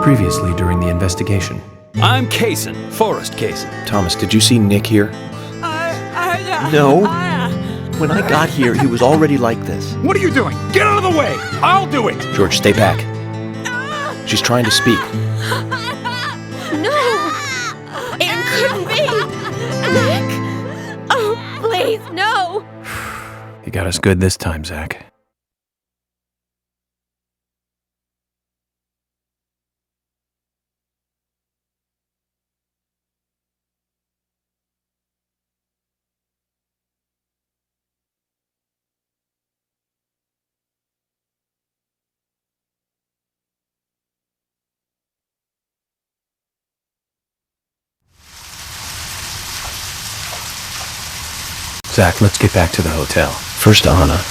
previously during the investigation. I'm Kaysen, Forrest Kaysen. Thomas, did you see Nick here? No. When I got here, he was already like this. What are you doing? Get out of the way! I'll do it! George, stay back. She's trying to speak. No! It couldn't be! Nick! Oh, please, no! You got us good this time, Zach. Zach, let's get back to the hotel. First Anna,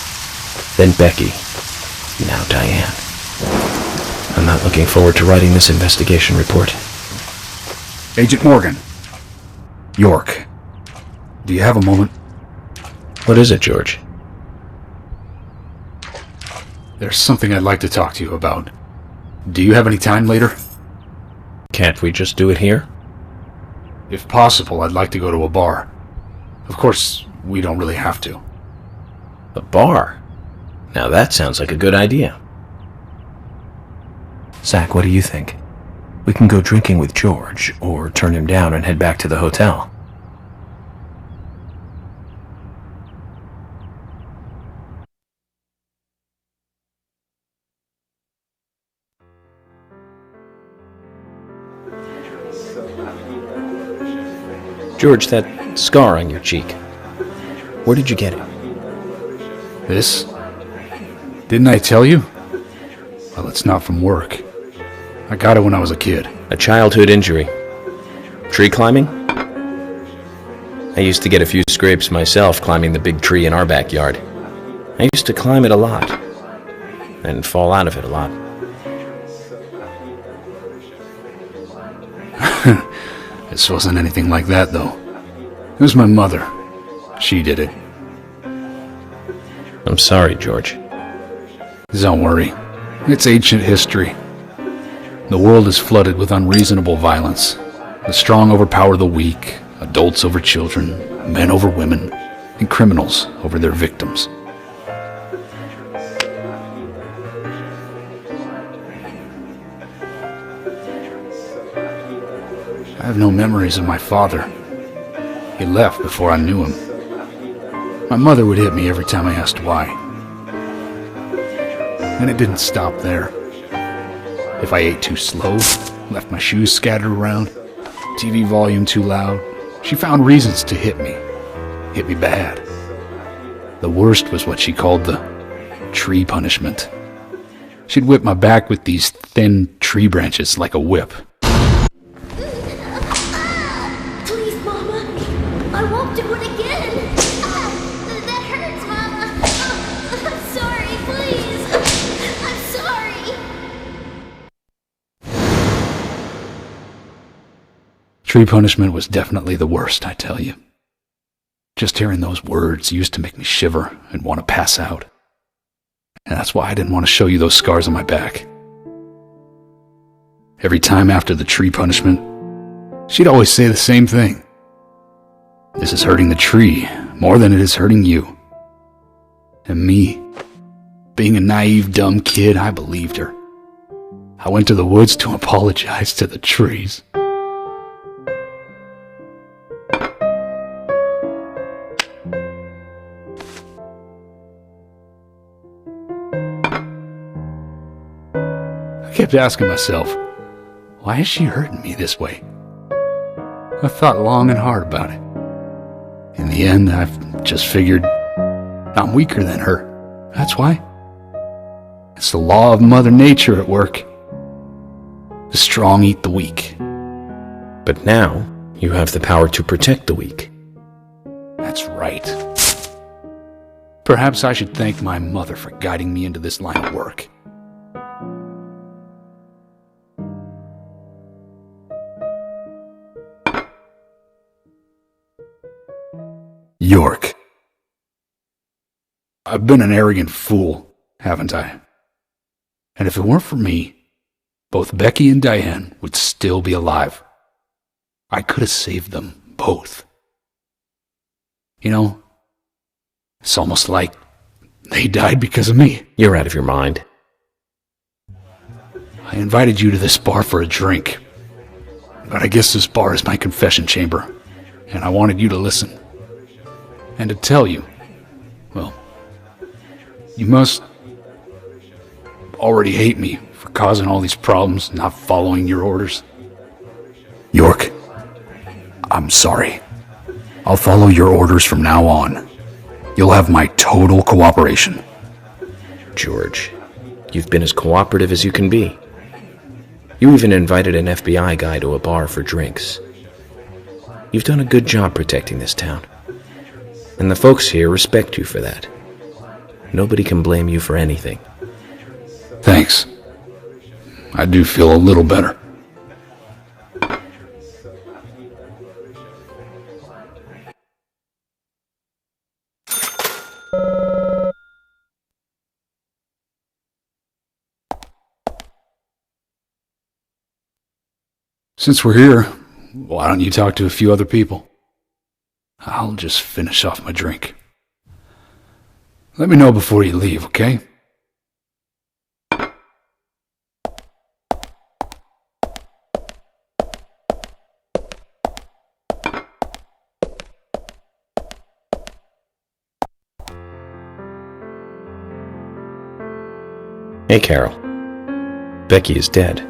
then Becky, now Diane. I'm not looking forward to writing this investigation report. Agent Morgan. York. Do you have a moment? What is it, George? There's something I'd like to talk to you about. Do you have any time later? Can't we just do it here? If possible, I'd like to go to a bar. Of course, we don't really have to. A bar? Now that sounds like a good idea. Zach, what do you think? We can go drinking with George, or turn him down and head back to the hotel. George, that scar on your cheek. Where did you get it? This? Didn't I tell you? Well, it's not from work. I got it when I was a kid. A childhood injury. Tree climbing? I used to get a few scrapes myself climbing the big tree in our backyard. I used to climb it a lot, and fall out of it a lot. This wasn't anything like that, though. It was my mother. She did it. I'm sorry, George. Don't worry. It's ancient history. The world is flooded with unreasonable violence. The strong overpower the weak, adults over children, men over women, and criminals over their victims. I have no memories of my father. He left before I knew him. My mother would hit me every time I asked why. And it didn't stop there. If I ate too slow, left my shoes scattered around, TV volume too loud, she found reasons to hit me. Hit me bad. The worst was what she called the tree punishment. She'd whip my back with these thin tree branches like a whip. Please, Mama. I won't do it again. That hurts, Mama. I'm sorry, please. I'm sorry. Tree punishment was definitely the worst, I tell you. Just hearing those words used to make me shiver and want to pass out. And that's why I didn't want to show you those scars on my back. Every time after the tree punishment, she'd always say the same thing. This is hurting the tree more than it is hurting you. And me, being a naive, dumb kid, I believed her. I went to the woods to apologize to the trees. I kept asking myself, why is she hurting me this way? I thought long and hard about it. In the end, I've just figured I'm weaker than her. That's why. It's the law of Mother Nature at work. The strong eat the weak. But now, you have the power to protect the weak. That's right. Perhaps I should thank my mother for guiding me into this line of work. York. I've been an arrogant fool, haven't I? And if it weren't for me, both Becky and Diane would still be alive. I could have saved them both. You know, it's almost like they died because of me. You're out of your mind. I invited you to this bar for a drink. But I guess this bar is my confession chamber, and I wanted you to listen. And to tell you, well, you must already hate me for causing all these problems, not following your orders. York, I'm sorry. I'll follow your orders from now on. You'll have my total cooperation. George, you've been as cooperative as you can be. You even invited an FBI guy to a bar for drinks. You've done a good job protecting this town. And the folks here respect you for that. Nobody can blame you for anything. Thanks. I do feel a little better. Since we're here, why don't you talk to a few other people? I'll just finish off my drink. Let me know before you leave, okay? Hey, Carol. Becky is dead.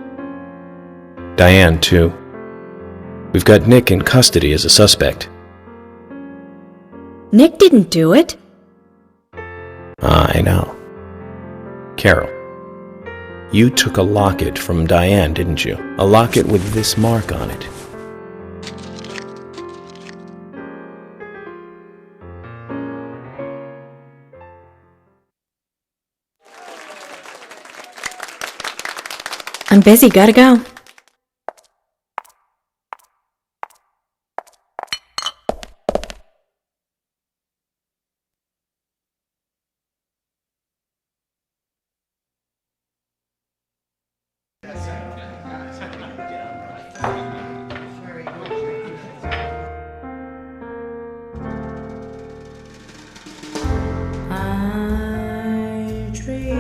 Diane, too. We've got Nick in custody as a suspect. Nick didn't do it. I know. Carol, you took a locket from Diane, didn't you? A locket with this mark on it. I'm busy, gotta go. I dream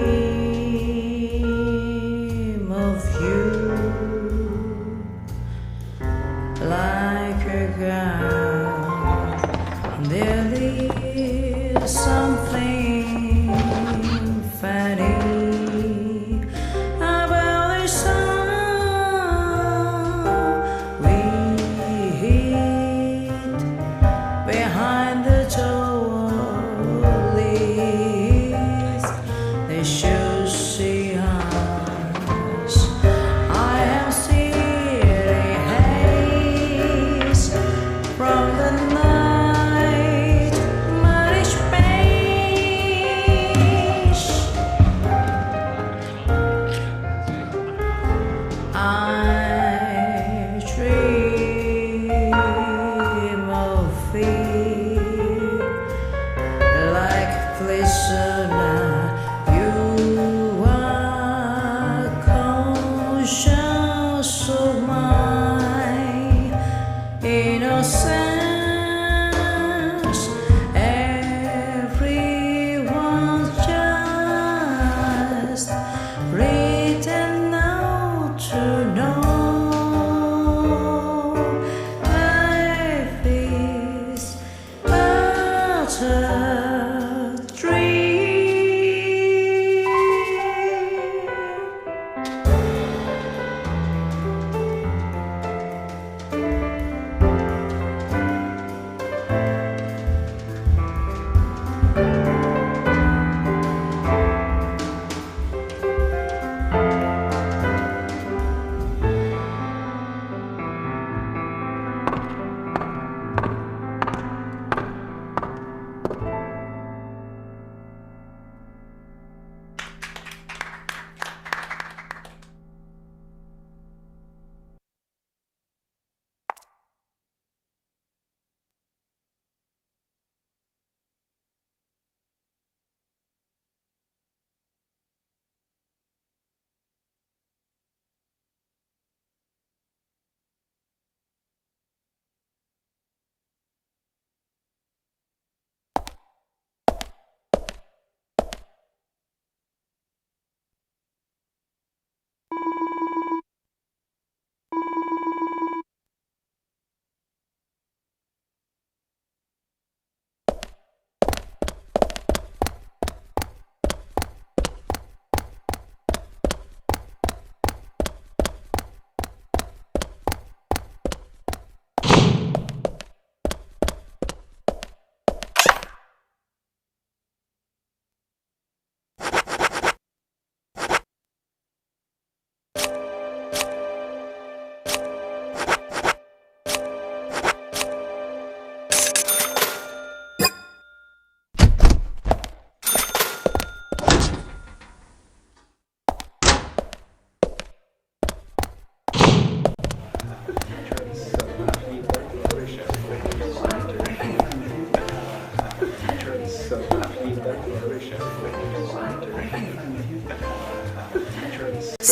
of you.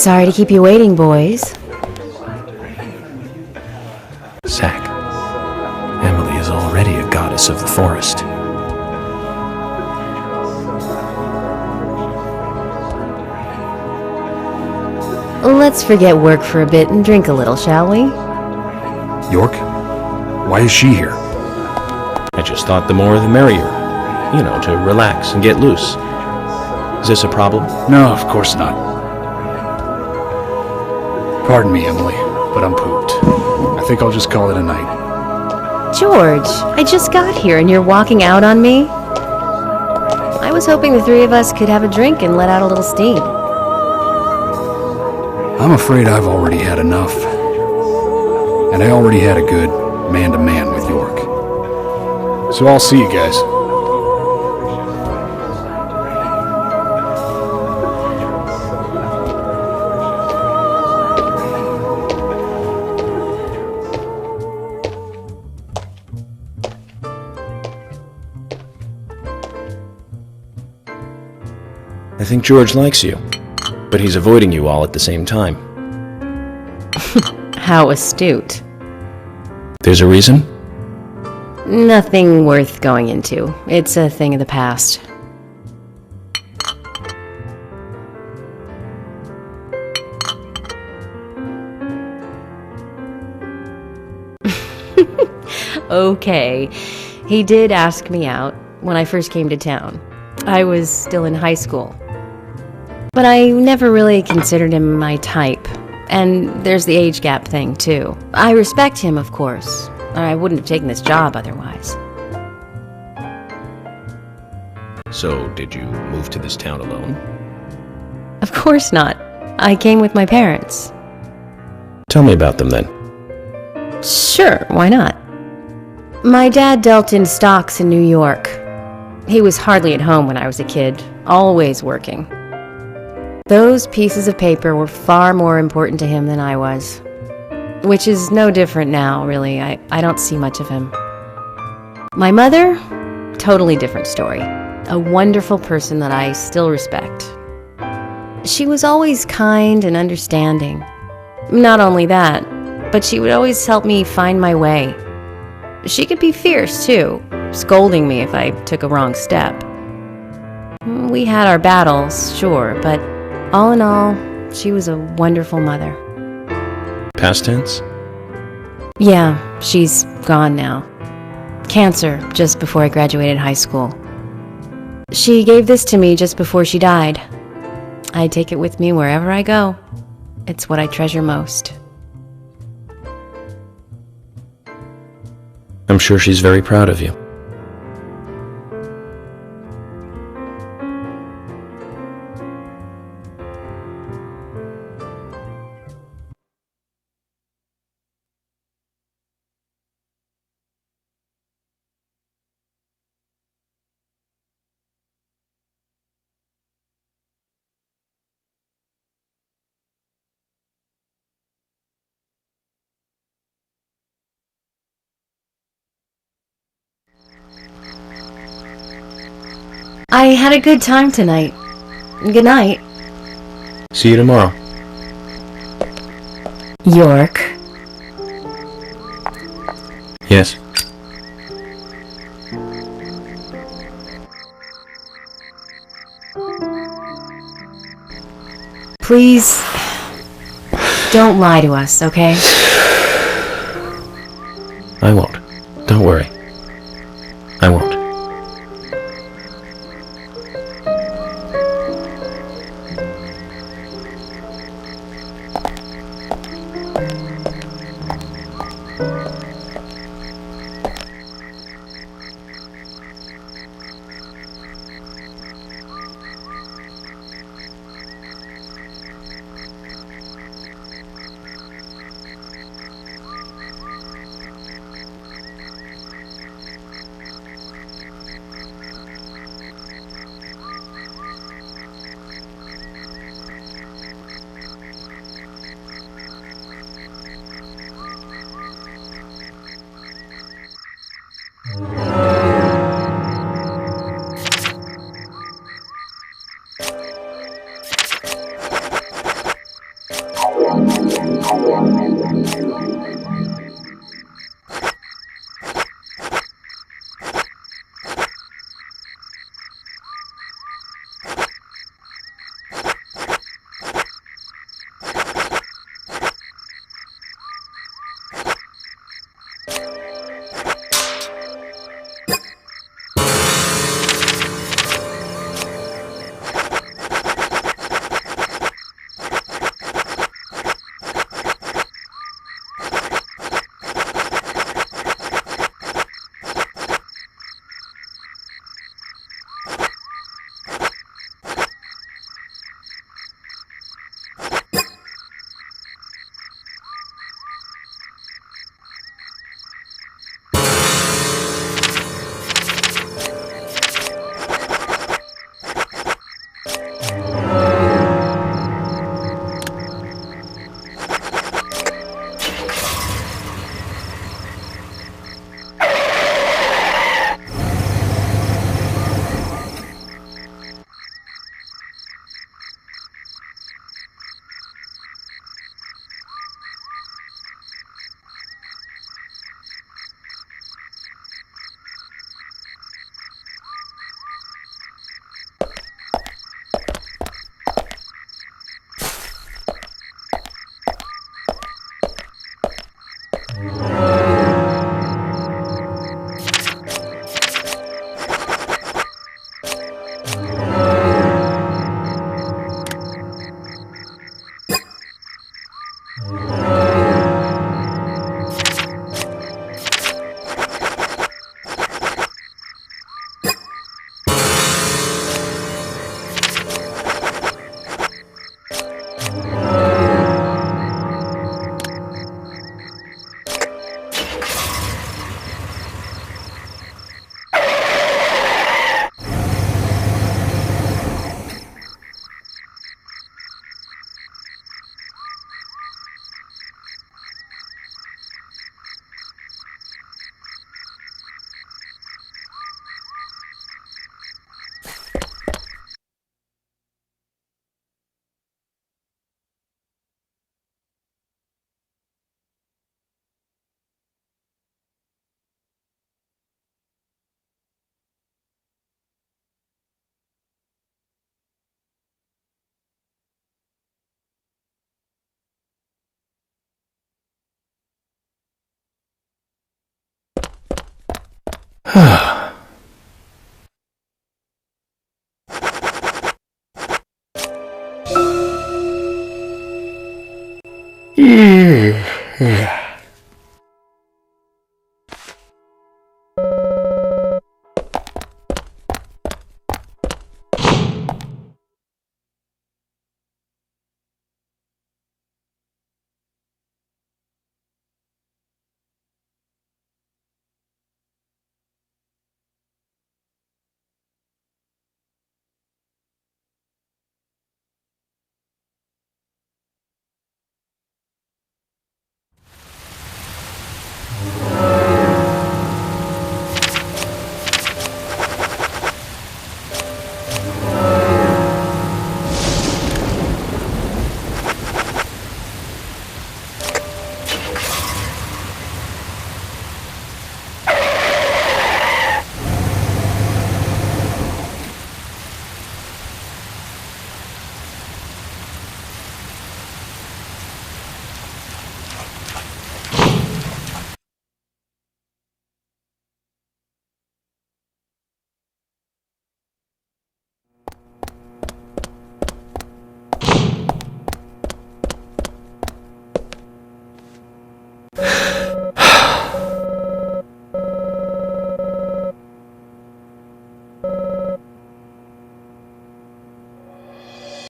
Sorry to keep you waiting, boys. Zach, Emily is already a goddess of the forest. Let's forget work for a bit and drink a little, shall we? York? Why is she here? I just thought the more the merrier. You know, to relax and get loose. Is this a problem? No, of course not. Pardon me, Emily, but I'm pooped. I think I'll just call it a night. George, I just got here and you're walking out on me? I was hoping the three of us could have a drink and let out a little steam. I'm afraid I've already had enough. And I already had a good man-to-man with York. So I'll see you guys. I think George likes you, but he's avoiding you all at the same time. How astute. There's a reason? Nothing worth going into. It's a thing of the past. Okay, he did ask me out when I first came to town. I was still in high school. But I never really considered him my type. And there's the age gap thing, too. I respect him, of course. I wouldn't have taken this job otherwise. So, did you move to this town alone? Of course not. I came with my parents. Tell me about them then. Sure, why not? My dad dealt in stocks in New York. He was hardly at home when I was a kid, always working. Those pieces of paper were far more important to him than I was. Which is no different now, really. I don't see much of him. My mother? Totally different story. A wonderful person that I still respect. She was always kind and understanding. Not only that, but she would always help me find my way. She could be fierce, too, scolding me if I took a wrong step. We had our battles, sure, but all in all, she was a wonderful mother. Past tense? Yeah, she's gone now. Cancer, just before I graduated high school. She gave this to me just before she died. I take it with me wherever I go. It's what I treasure most. I'm sure she's very proud of you. I had a good time tonight. Good night. See you tomorrow. York. Yes. Please, don't lie to us, okay? I won't. Don't worry. I won't.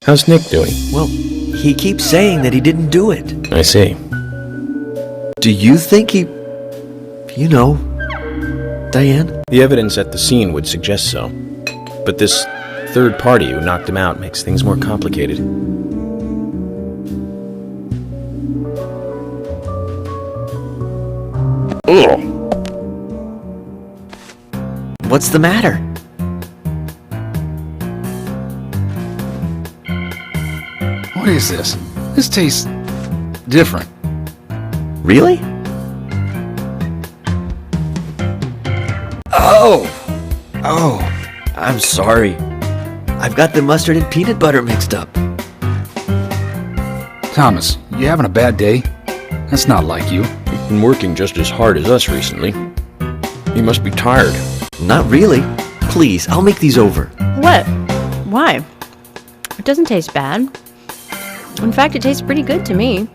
How's Nick doing? Well, he keeps saying that he didn't do it. I see. Do you think he... you know... Diane? The evidence at the scene would suggest so. But this third party who knocked him out makes things more complicated. Ugh. What's the matter? What is this? This tastes different. Really? Oh! I'm sorry. I've got the mustard and peanut butter mixed up. Thomas, you having a bad day? That's not like you. You've been working just as hard as us recently. You must be tired. Not really. Please, I'll make these over. What? Why? It doesn't taste bad. In fact, it tastes pretty good to me.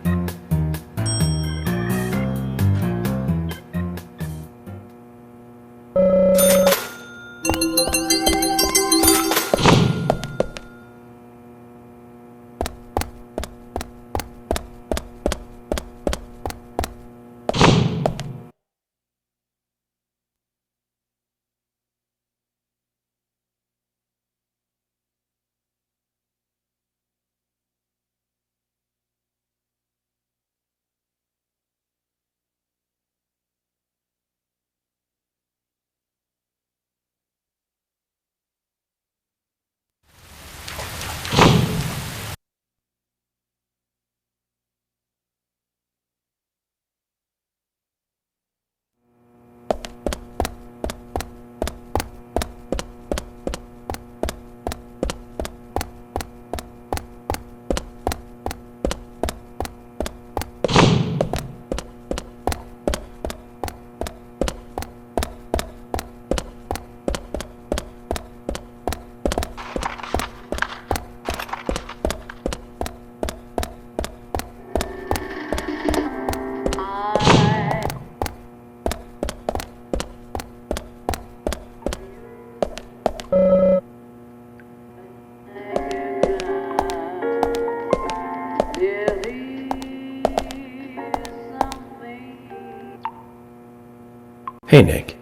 Hey, Nick.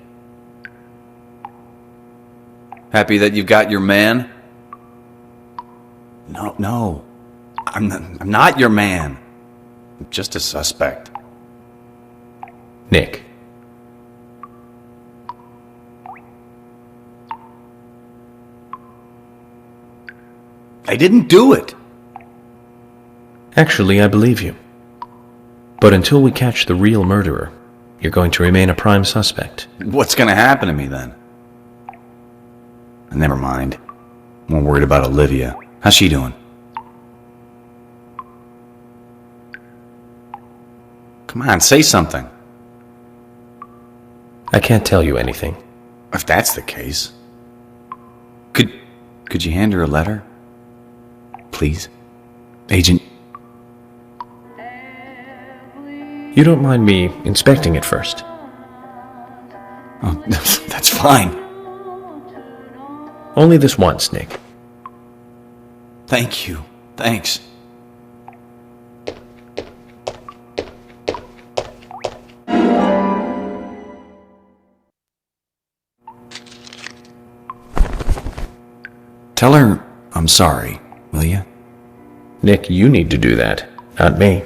Happy that you've got your man? No. I'm not your man. I'm just a suspect. Nick. I didn't do it. Actually, I believe you. But until we catch the real murderer, you're going to remain a prime suspect. What's gonna happen to me then? Never mind. I'm more worried about Olivia. How's she doing? Come on, say something. I can't tell you anything. If that's the case, could you hand her a letter? Please? Agent... You don't mind me inspecting it first? Oh, that's fine. Only this once, Nick. Thank you. Thanks. Tell her I'm sorry, will you? Nick, you need to do that, not me.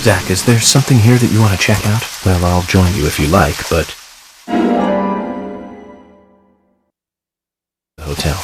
Zach, is there something here that you want to check out? Well, I'll join you if you like, but... The hotel.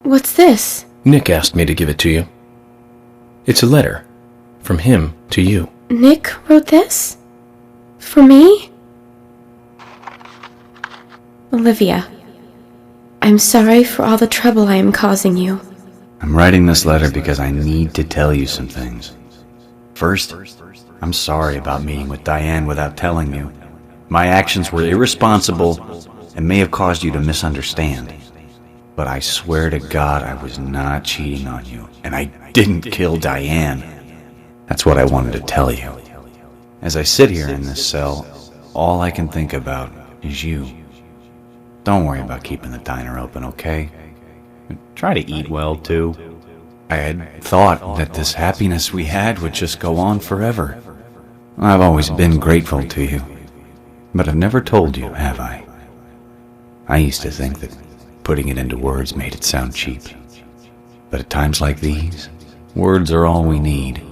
What's this? Nick asked me to give it to you. It's a letter. From him to you. Nick wrote this? For me? Olivia, I'm sorry for all the trouble I am causing you. I'm writing this letter because I need to tell you some things. First, I'm sorry about meeting with Diane without telling you. My actions were irresponsible and may have caused you to misunderstand. But I swear to God I was not cheating on you, and I didn't kill Diane. That's what I wanted to tell you. As I sit here in this cell, all I can think about is you. Don't worry about keeping the diner open, okay? Try to eat well, too. I had thought that this happiness we had would just go on forever. I've always been grateful to you, but I've never told you, have I? I used to think that putting it into words made it sound cheap. But at times like these, words are all we need.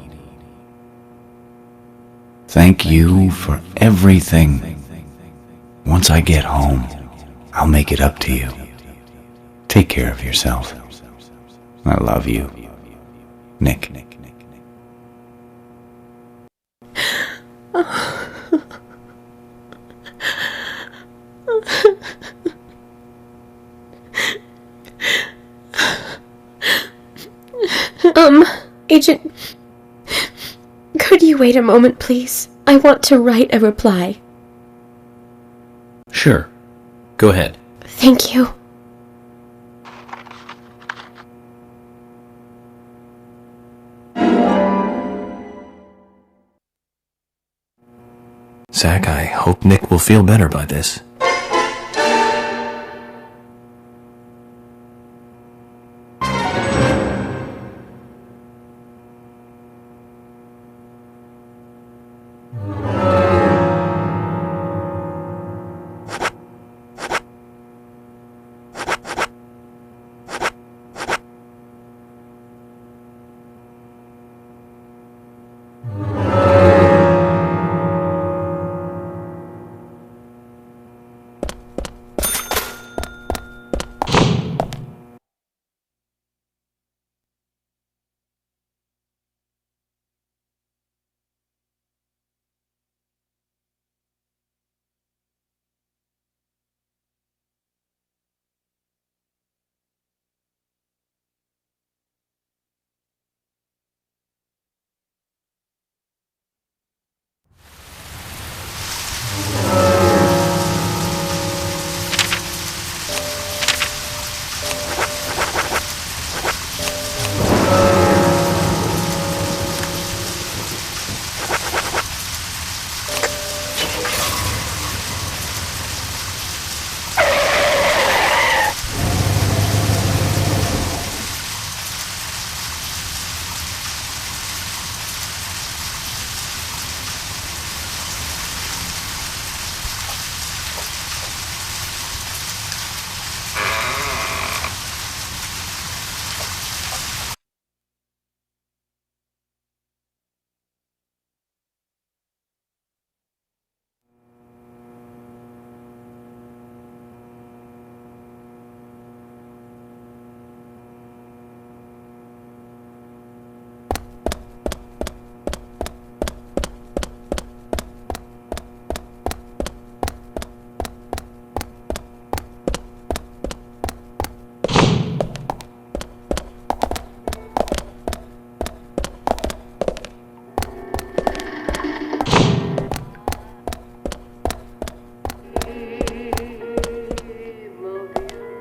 Thank you for everything. Once I get home, I'll make it up to you. Take care of yourself. I love you. Nick. Agent, could you wait a moment, please? I want to write a reply. Sure. Go ahead. Thank you. Zach, I hope Nick will feel better by this.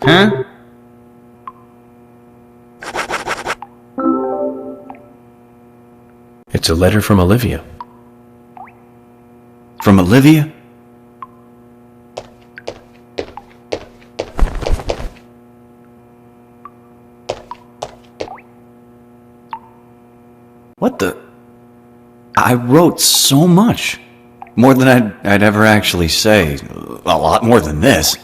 Huh? It's a letter from Olivia. From Olivia? What the? I wrote so much. More than I'd ever actually say. A lot more than this.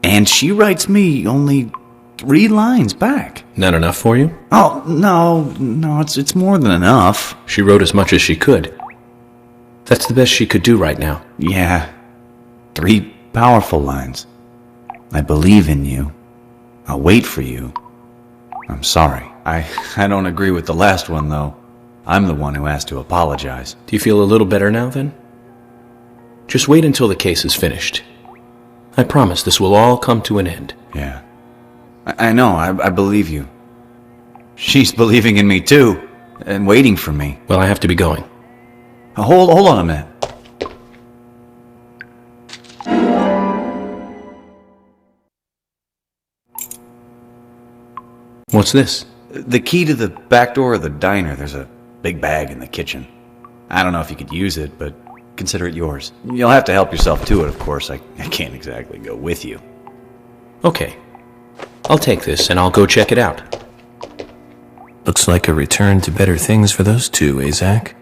And she writes me only 3 lines back. Not enough for you? Oh, no, it's more than enough. She wrote as much as she could. That's the best she could do right now. Yeah. 3 powerful lines. I believe in you. I'll wait for you. I'm sorry. I don't agree with the last one, though. I'm the one who has to apologize. Do you feel a little better now, then? Just wait until the case is finished. I promise this will all come to an end. Yeah. I know, I believe you. She's believing in me, too. And waiting for me. Well, I have to be going. Hold on a minute. What's this? The key to the back door of the diner. There's a big bag in the kitchen. I don't know if you could use it, but consider it yours. You'll have to help yourself to it, of course. I can't exactly go with you. Okay. I'll take this and I'll go check it out. Looks like a return to better things for those two, eh, Zach?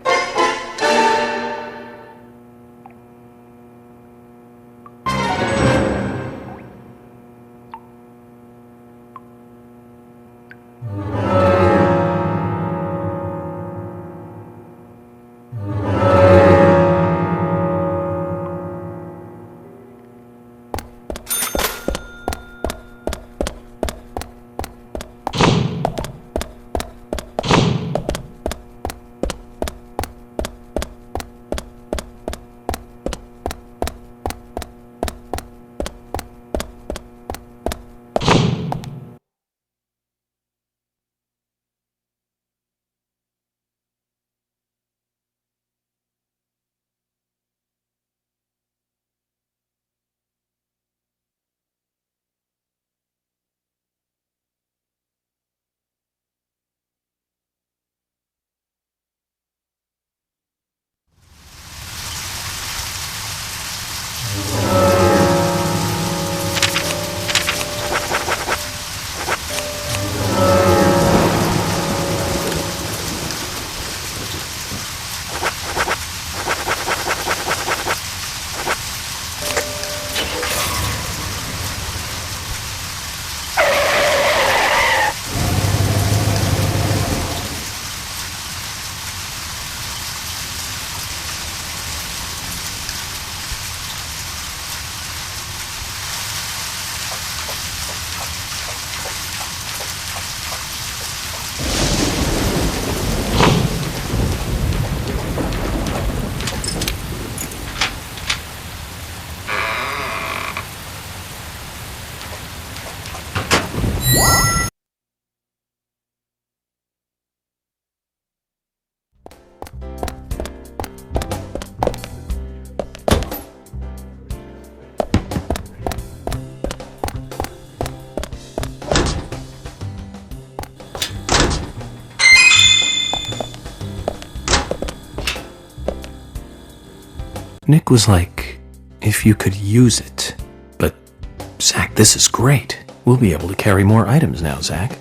Nick was like, if you could use it. But, Zach, this is great. We'll be able to carry more items now, Zach.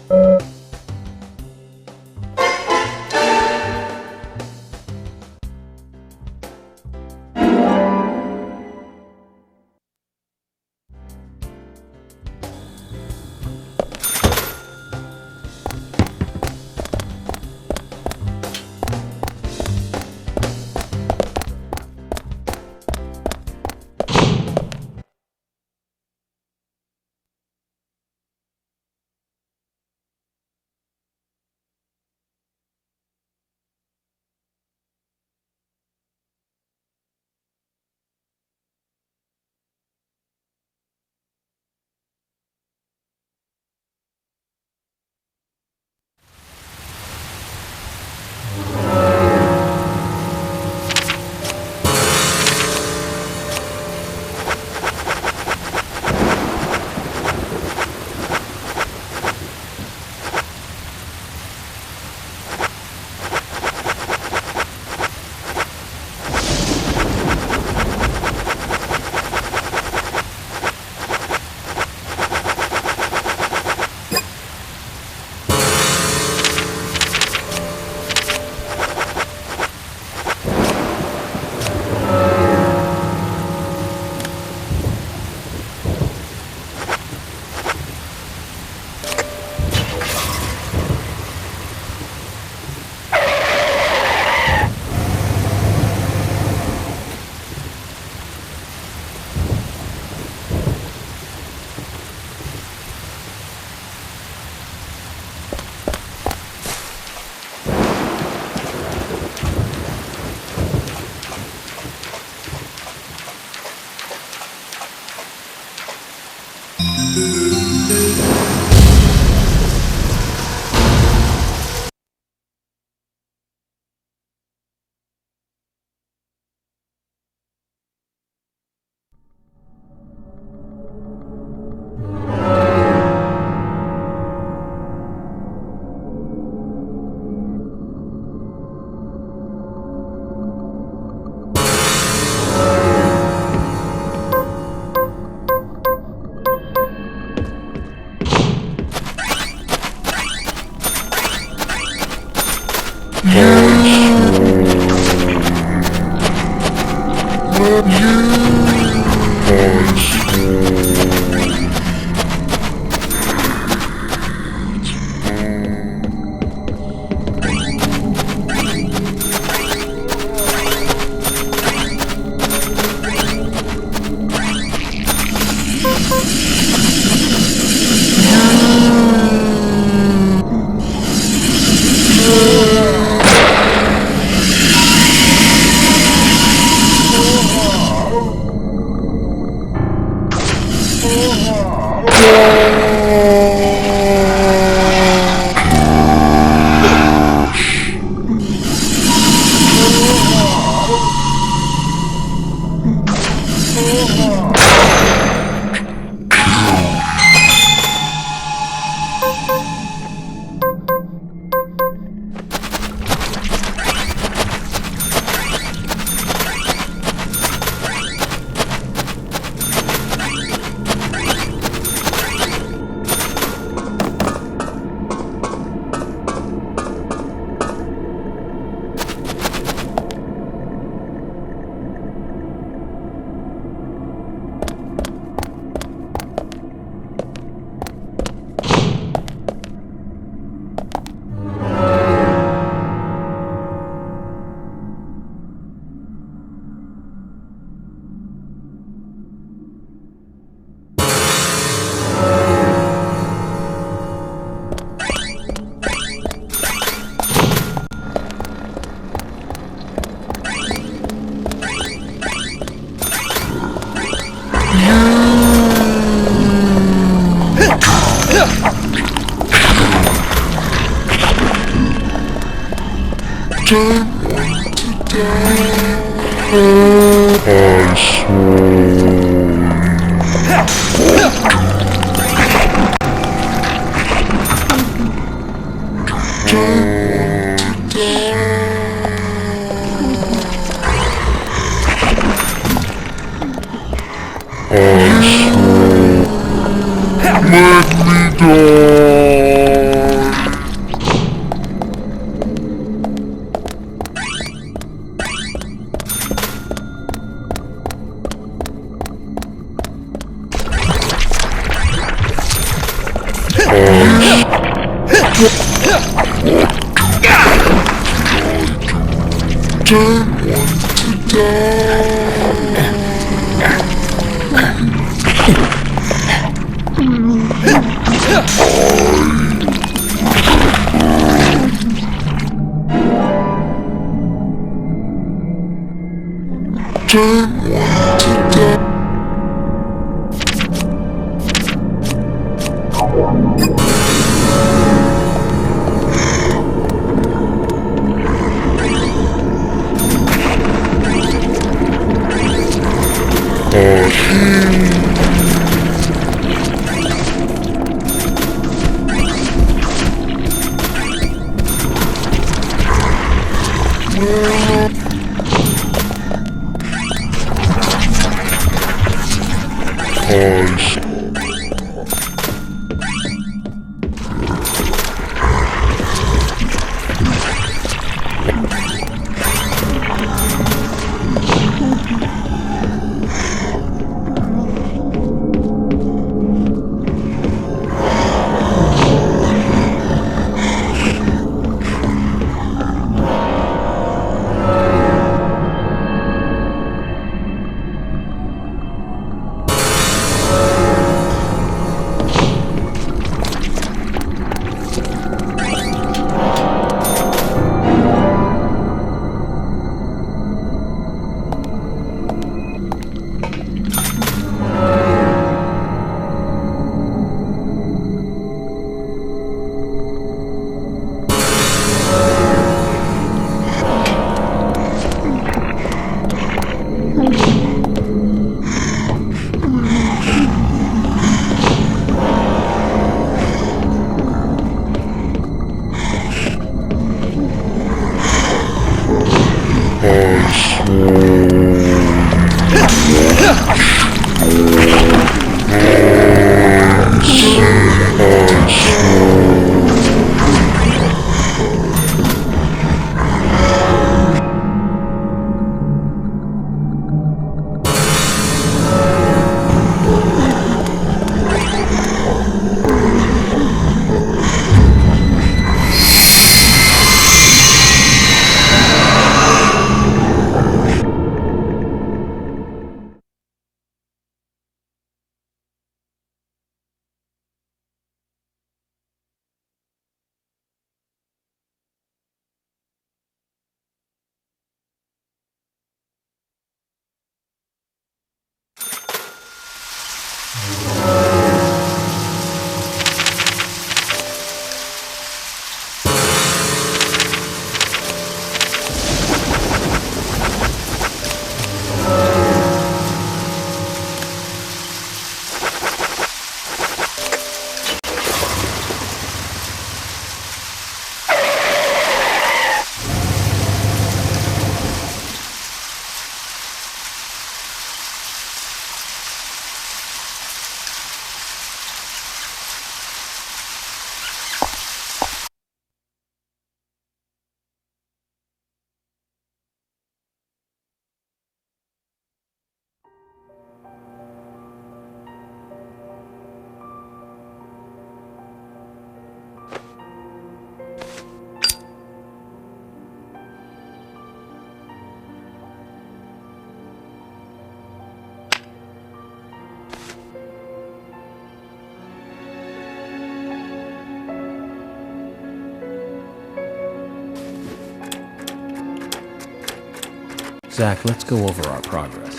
Zach, let's go over our progress.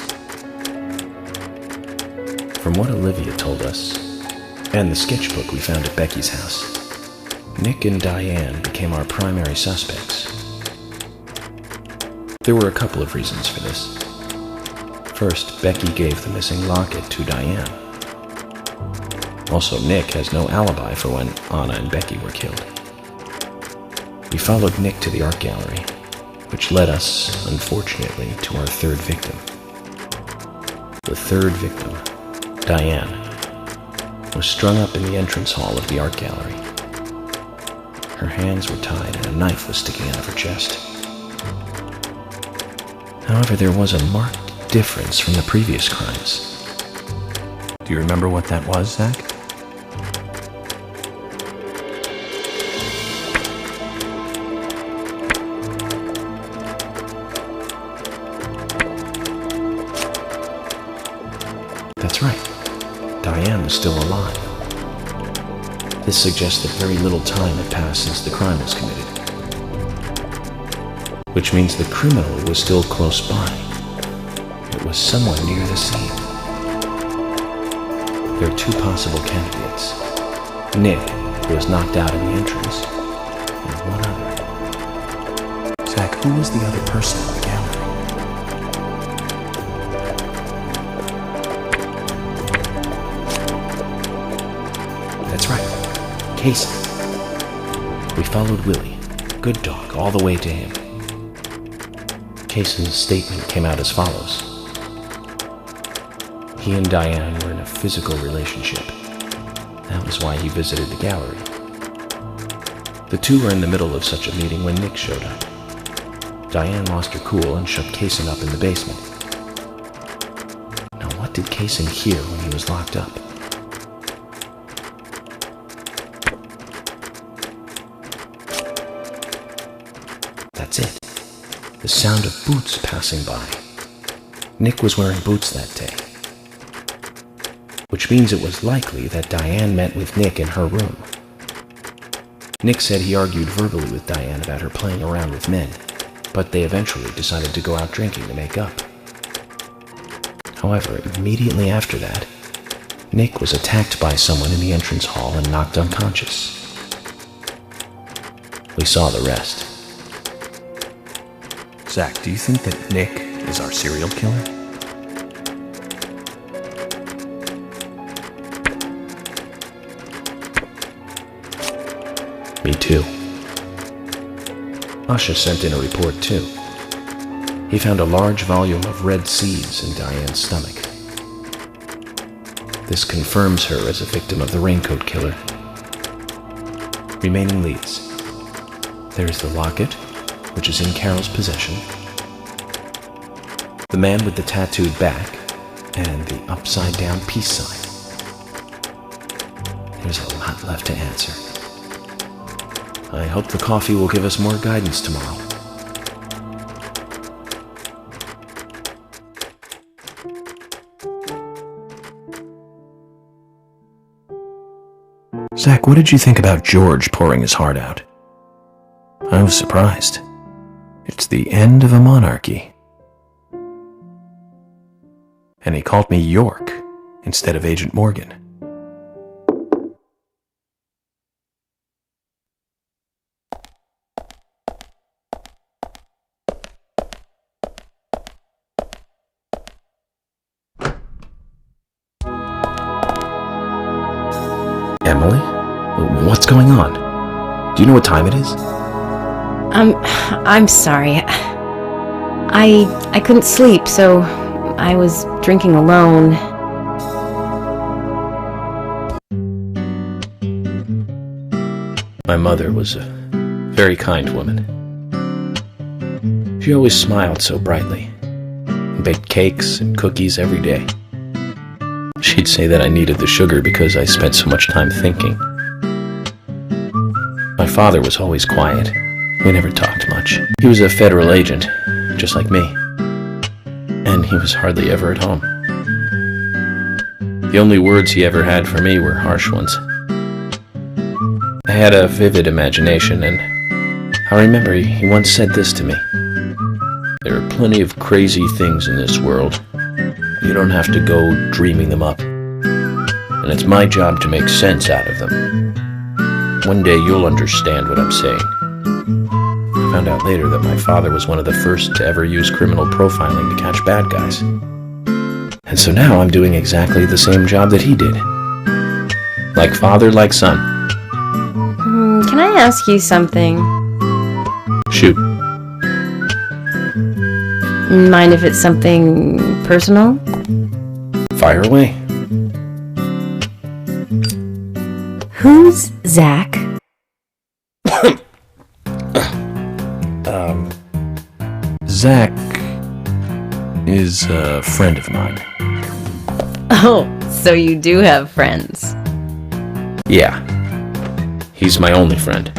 From what Olivia told us, and the sketchbook we found at Becky's house, Nick and Diane became our primary suspects. There were a couple of reasons for this. First, Becky gave the missing locket to Diane. Also, Nick has no alibi for when Anna and Becky were killed. We followed Nick to the art gallery, which led us, unfortunately, to our third victim. The third victim, Diane, was strung up in the entrance hall of the art gallery. Her hands were tied and a knife was sticking out of her chest. However, there was a marked difference from the previous crimes. Do you remember what that was, Zach? That's right. Diane was still alive. This suggests that very little time had passed since the crime was committed. Which means the criminal was still close by. It was somewhere near the scene. There are two possible candidates. Nick, who was knocked out in the entrance, and one other. Zach, who was the other person in the gallery? That's right. Casey. We followed Willie, good dog, all the way to him. Casey's statement came out as follows. He and Diane were in a physical relationship. That was why he visited the gallery. The two were in the middle of such a meeting when Nick showed up. Diane lost her cool and shut Kaysen up in the basement. Now, what did Kaysen hear when he was locked up? That's it. The sound of boots passing by. Nick was wearing boots that day. Which means it was likely that Diane met with Nick in her room. Nick said he argued verbally with Diane about her playing around with men, but they eventually decided to go out drinking to make up. However, immediately after that, Nick was attacked by someone in the entrance hall and knocked unconscious. We saw the rest. Zach, do you think that Nick is our serial killer? Me too. Asha sent in a report too. He found a large volume of red seeds in Diane's stomach. This confirms her as a victim of the Raincoat Killer. Remaining leads. There is the locket, which is in Carol's possession, the man with the tattooed back, and the upside-down peace sign. There's a lot left to answer. I hope the coffee will give us more guidance tomorrow. Zach, what did you think about George pouring his heart out? I was surprised. It's the end of a monarchy. And he called me York instead of Agent Morgan. Emily? What's going on? Do you know what time it is? I'm sorry. I couldn't sleep, so I was drinking alone. My mother was a very kind woman. She always smiled so brightly, and baked cakes and cookies every day. She'd say that I needed the sugar because I spent so much time thinking. My father was always quiet. We never talked much. He was a federal agent, just like me. And he was hardly ever at home. The only words he ever had for me were harsh ones. I had a vivid imagination, and I remember he once said this to me. There are plenty of crazy things in this world. You don't have to go dreaming them up. And it's my job to make sense out of them. One day you'll understand what I'm saying. I found out later that my father was one of the first to ever use criminal profiling to catch bad guys. And so now I'm doing exactly the same job that he did. Like father, like son. Can I ask you something? Shoot. Mind if it's something personal? Fire away. Who's Zach? Zach is a friend of mine. Oh, so you do have friends. Yeah. He's my only friend.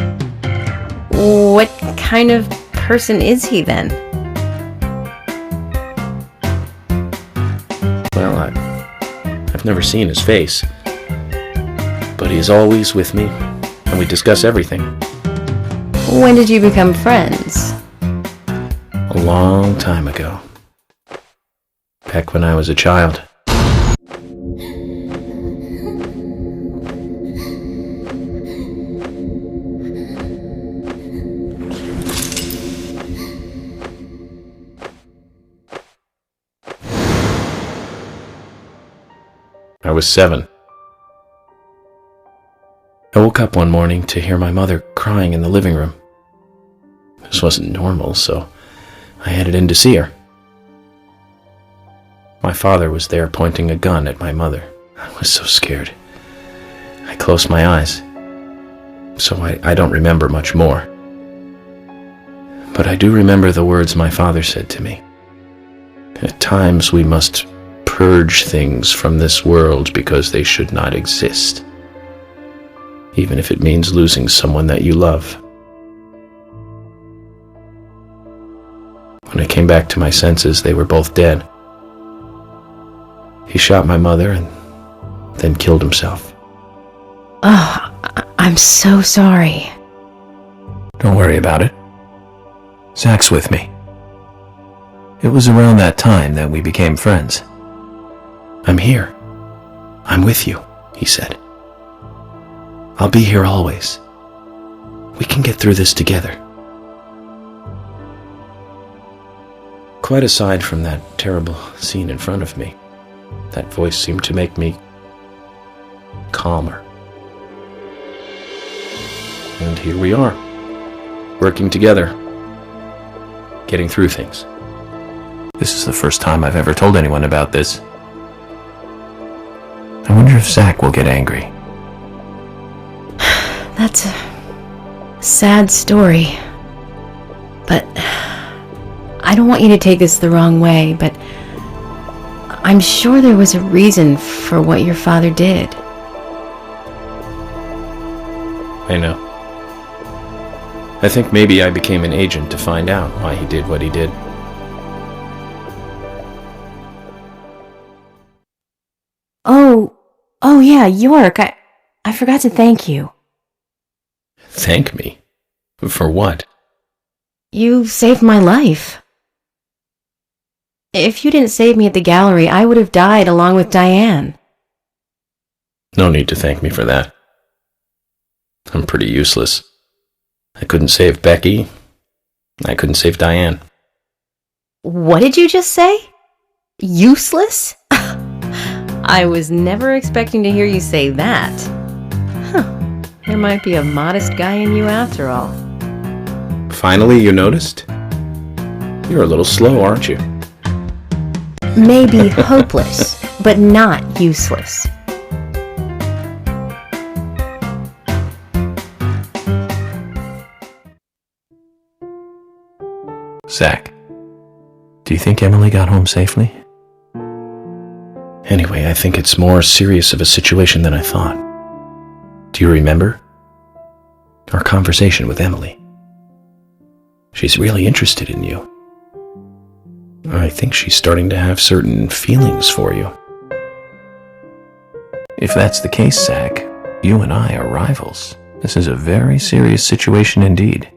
What kind of person is he then? Well, I've never seen his face. But he's always with me, and we discuss everything. When did you become friends? A long time ago. Back when I was a child. I was 7. I woke up one morning to hear my mother crying in the living room. This wasn't normal, so I headed in to see her. My father was there pointing a gun at my mother. I was so scared. I closed my eyes, so I don't remember much more. But I do remember the words my father said to me. At times we must purge things from this world because they should not exist, even if it means losing someone that you love. When I came back to my senses, they were both dead. He shot my mother and then killed himself. Oh, I'm so sorry. Don't worry about it. Zach's with me. It was around that time that we became friends. I'm here. I'm with you, he said. I'll be here always. We can get through this together. Quite aside from that terrible scene in front of me, that voice seemed to make me calmer. And here we are, working together, getting through things. This is the first time I've ever told anyone about this. I wonder if Zach will get angry. That's a sad story. But I don't want you to take this the wrong way, but I'm sure there was a reason for what your father did. I know. I think maybe I became an agent to find out why he did what he did. Oh yeah, York, I forgot to thank you. Thank me? For what? You saved my life. If you didn't save me at the gallery, I would have died along with Diane. No need to thank me for that. I'm pretty useless. I couldn't save Becky. I couldn't save Diane. What did you just say? Useless? I was never expecting to hear you say that. Huh. There might be a modest guy in you after all. Finally, you noticed? You're a little slow, aren't you? Maybe hopeless, but not useless. Zach, do you think Emily got home safely? Anyway, I think it's more serious of a situation than I thought. Do you remember? Our conversation with Emily. She's really interested in you. I think she's starting to have certain feelings for you. If that's the case, Zach, you and I are rivals. This is a very serious situation indeed.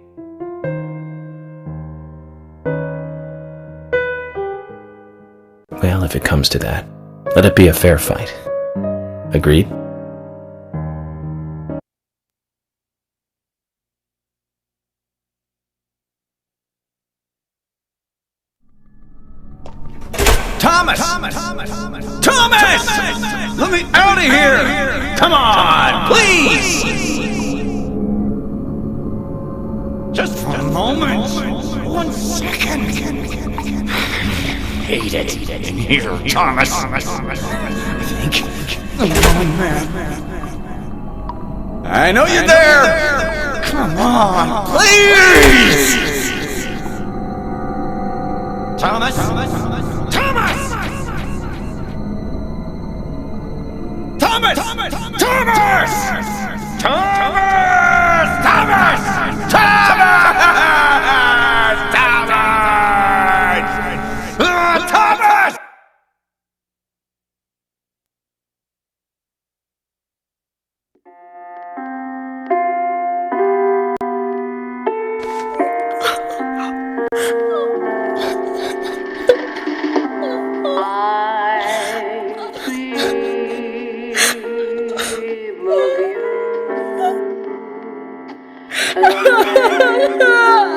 if it comes to that. Let it be a fair fight. Agreed? Thomas! Let me out of here! Come on, please! Just for a moment. 1 second. Hate it in here, Thomas. I think I'm going mad. I know you're there! Come on, please! Thomas! Thomas! Ah!